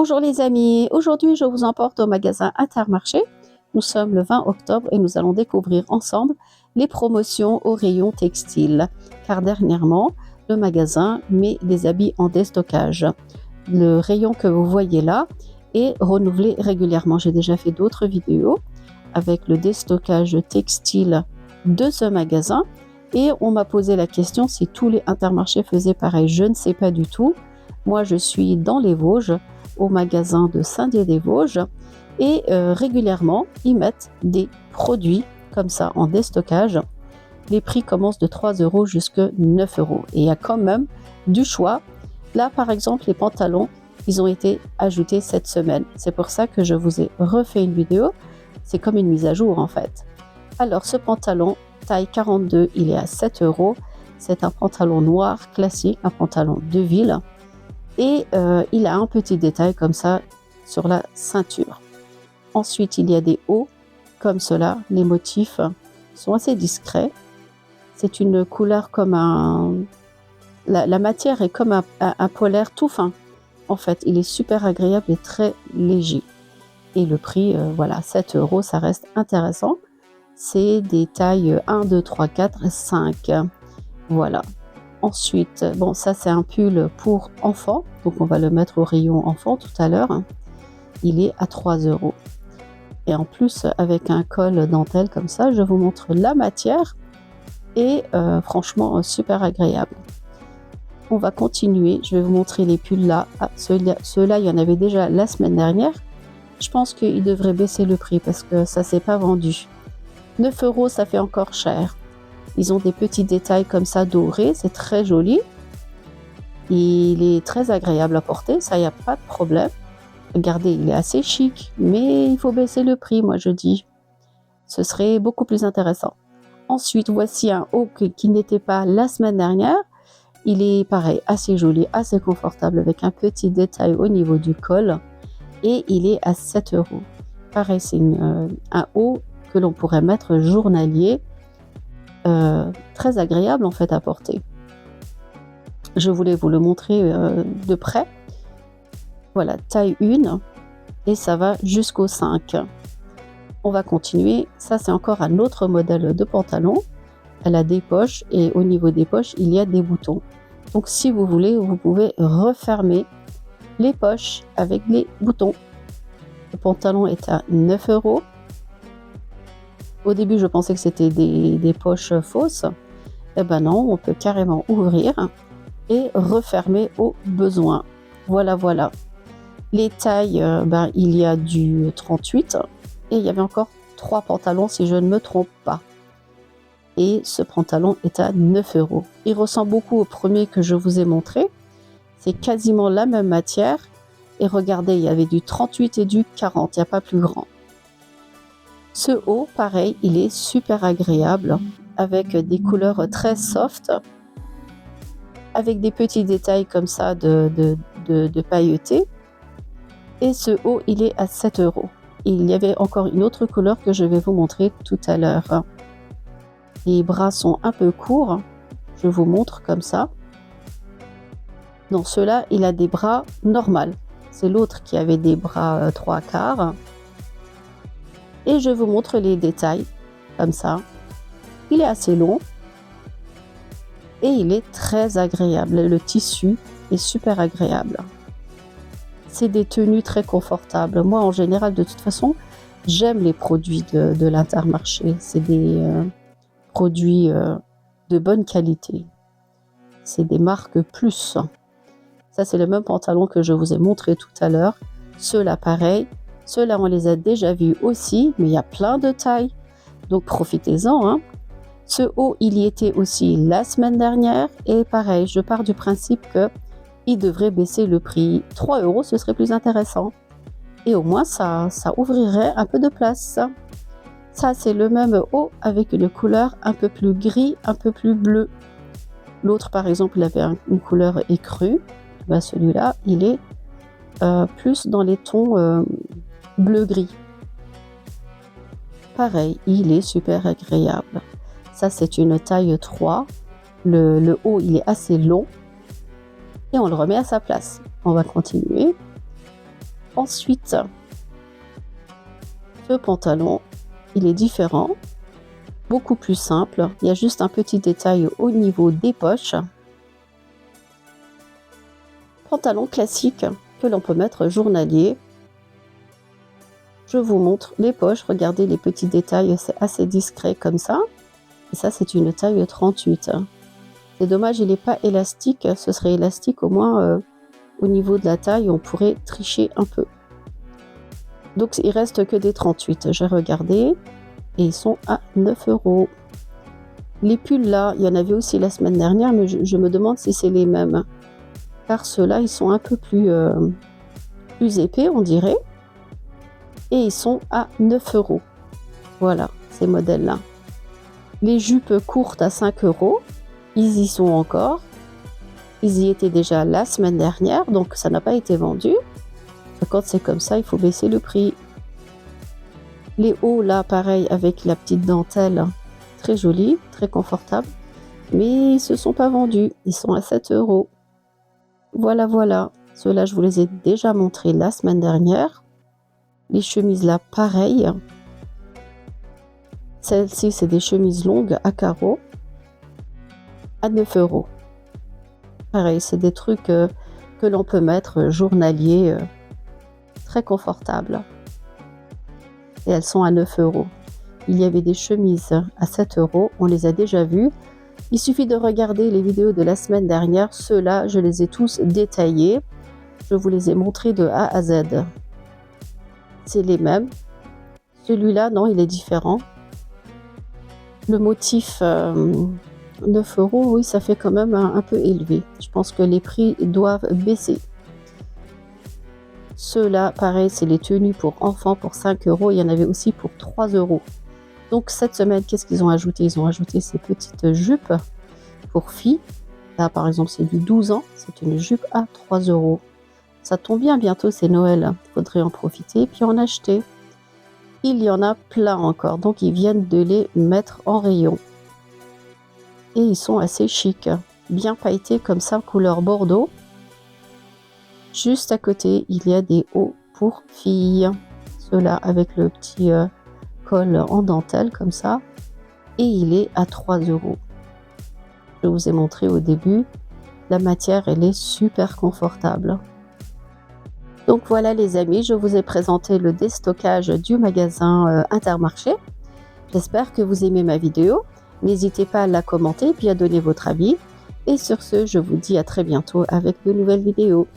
Bonjour les amis, aujourd'hui je vous emporte au magasin Intermarché. Nous sommes le 20 octobre et nous allons découvrir ensemble les promotions au rayon textile. Car dernièrement, le magasin met des habits en déstockage. Le rayon que vous voyez là est renouvelé régulièrement. J'ai déjà fait d'autres vidéos avec le déstockage textile de ce magasin. Et on m'a posé la question si tous les Intermarchés faisaient pareil. Je ne sais pas du tout. Moi je suis dans les Vosges, au magasin de Saint-Dié-des-Vosges et régulièrement ils mettent des produits comme ça en déstockage. Les prix commencent de 3 € jusqu'à 9 € et il y a quand même du choix. Là par exemple les pantalons, ils ont été ajoutés cette semaine. C'est pour ça que je vous ai refait une vidéo. C'est comme une mise à jour en fait. Alors ce pantalon taille 42, il est à 7 €. C'est un pantalon noir classique, un pantalon de ville. Et il a un petit détail comme ça sur la ceinture. Ensuite, il y a des hauts comme cela. Les motifs sont assez discrets. C'est une couleur comme un... La matière est comme un polaire tout fin. En fait, il est super agréable et très léger. Et le prix, voilà, 7 €, ça reste intéressant. C'est des tailles 1, 2, 3, 4 et 5. Voilà. Ensuite, bon, ça c'est un pull pour enfants, donc on va le mettre au rayon enfant tout à l'heure. Il est à 3 €. Et en plus, avec un col dentelle comme ça, je vous montre la matière et franchement super agréable. On va continuer, je vais vous montrer les pulls là. Ah, ceux-là, il y en avait déjà la semaine dernière. Je pense qu'il devrait baisser le prix parce que ça s'est pas vendu. 9 €, ça fait encore cher. Ils ont des petits détails comme ça dorés, c'est très joli. Il est très agréable à porter, ça, il n'y a pas de problème. Regardez, il est assez chic, mais il faut baisser le prix, moi je dis. Ce serait beaucoup plus intéressant. Ensuite, voici un haut qui n'était pas la semaine dernière. Il est pareil, assez joli, assez confortable, avec un petit détail au niveau du col. Et il est à 7 €. Pareil, c'est un haut que l'on pourrait mettre journalier. Très agréable en fait à porter. Je voulais vous le montrer de près. Voilà, taille 1 et ça va jusqu'au 5. On va continuer. Ça c'est encore un autre modèle de pantalon. Elle a des poches et au niveau des poches il y a des boutons. Donc si vous voulez, vous pouvez refermer les poches avec les boutons. Le pantalon est à 9 €. Au début, je pensais que c'était des poches fausses. Eh ben non, on peut carrément ouvrir et refermer au besoin. Voilà, voilà. Les tailles, il y a du 38 et il y avait encore 3 pantalons si je ne me trompe pas. Et ce pantalon est à 9 €. Il ressemble beaucoup au premier que je vous ai montré. C'est quasiment la même matière. Et regardez, il y avait du 38 et du 40, il n'y a pas plus grand. Ce haut, pareil, il est super agréable avec des couleurs très soft, avec des petits détails comme ça de pailleté. Et ce haut, il est à 7 €. Il y avait encore une autre couleur que je vais vous montrer tout à l'heure. Les bras sont un peu courts, je vous montre comme ça. Dans ceux-là, il a des bras normaux. C'est l'autre qui avait des bras 3/4. Et je vous montre les détails, comme ça. Il est assez long. Et il est très agréable. Le tissu est super agréable. C'est des tenues très confortables. Moi, en général, de toute façon, j'aime les produits de l'Intermarché. C'est des produits de bonne qualité. C'est des marques plus. Ça, c'est le même pantalon que je vous ai montré tout à l'heure. Ceux-là, pareil. Ceux-là, on les a déjà vus aussi, mais il y a plein de tailles. Donc, profitez-en. Hein. Ce haut, il y était aussi la semaine dernière. Et pareil, je pars du principe qu'il devrait baisser le prix. 3 €, ce serait plus intéressant. Et au moins, ça ouvrirait un peu de place. Ça, c'est le même haut avec une couleur un peu plus gris, un peu plus bleu. L'autre, par exemple, il avait une couleur écrue. Ben, celui-là, il est plus dans les tons bleu-gris. Pareil, il est super agréable. Ça, c'est une taille 3. Le haut, il est assez long. Et on le remet à sa place. On va continuer. Ensuite, ce pantalon, il est différent, beaucoup plus simple. Il y a juste un petit détail au niveau des poches. Pantalon classique que l'on peut mettre journalier. Je vous montre les poches. Regardez les petits détails, c'est assez discret comme ça. Et ça, c'est une taille 38. C'est dommage, il n'est pas élastique. Ce serait élastique au moins au niveau de la taille. On pourrait tricher un peu. Donc, il reste que des 38. J'ai regardé et ils sont à 9 €. Les pulls là, il y en avait aussi la semaine dernière, mais je me demande si c'est les mêmes. Car ceux-là, ils sont un peu plus épais, on dirait. Et ils sont à 9 €. Voilà, ces modèles-là. Les jupes courtes à 5 €, ils y sont encore. Ils y étaient déjà la semaine dernière, donc ça n'a pas été vendu. Quand c'est comme ça, il faut baisser le prix. Les hauts, là, pareil, avec la petite dentelle, très jolie, très confortable. Mais ils ne se sont pas vendus, ils sont à 7 €. Voilà, voilà. Ceux-là, je vous les ai déjà montrés la semaine dernière. Les chemises là, pareil. Celles-ci, c'est des chemises longues à carreaux à 9 €. Pareil, c'est des trucs que l'on peut mettre journalier, très confortables. Et elles sont à 9 €. Il y avait des chemises à 7 €, on les a déjà vues. Il suffit de regarder les vidéos de la semaine dernière. Ceux-là, je les ai tous détaillés. Je vous les ai montrés de A à Z. C'est les mêmes. Celui-là, non, il est différent. Le motif 9 €, oui, ça fait quand même un peu élevé. Je pense que les prix doivent baisser. Ceux-là, pareil, c'est les tenues pour enfants pour 5 €. Il y en avait aussi pour 3 €. Donc cette semaine, qu'est-ce qu'ils ont ajouté? Ils ont ajouté ces petites jupes pour filles. Là, par exemple, c'est du 12 ans. C'est une jupe à 3 €. Ça tombe bien, bientôt c'est Noël. Il faudrait en profiter et puis en acheter. Il y en a plein encore, donc ils viennent de les mettre en rayon. Et ils sont assez chics, bien pailletés comme ça, couleur bordeaux. Juste à côté, il y a des hauts pour filles. Ceux-là avec le petit col en dentelle comme ça. Et il est à 3 €. Je vous ai montré au début. La matière, elle est super confortable. Donc voilà les amis, je vous ai présenté le déstockage du magasin Intermarché. J'espère que vous aimez ma vidéo. N'hésitez pas à la commenter et puis à donner votre avis. Et sur ce, je vous dis à très bientôt avec de nouvelles vidéos.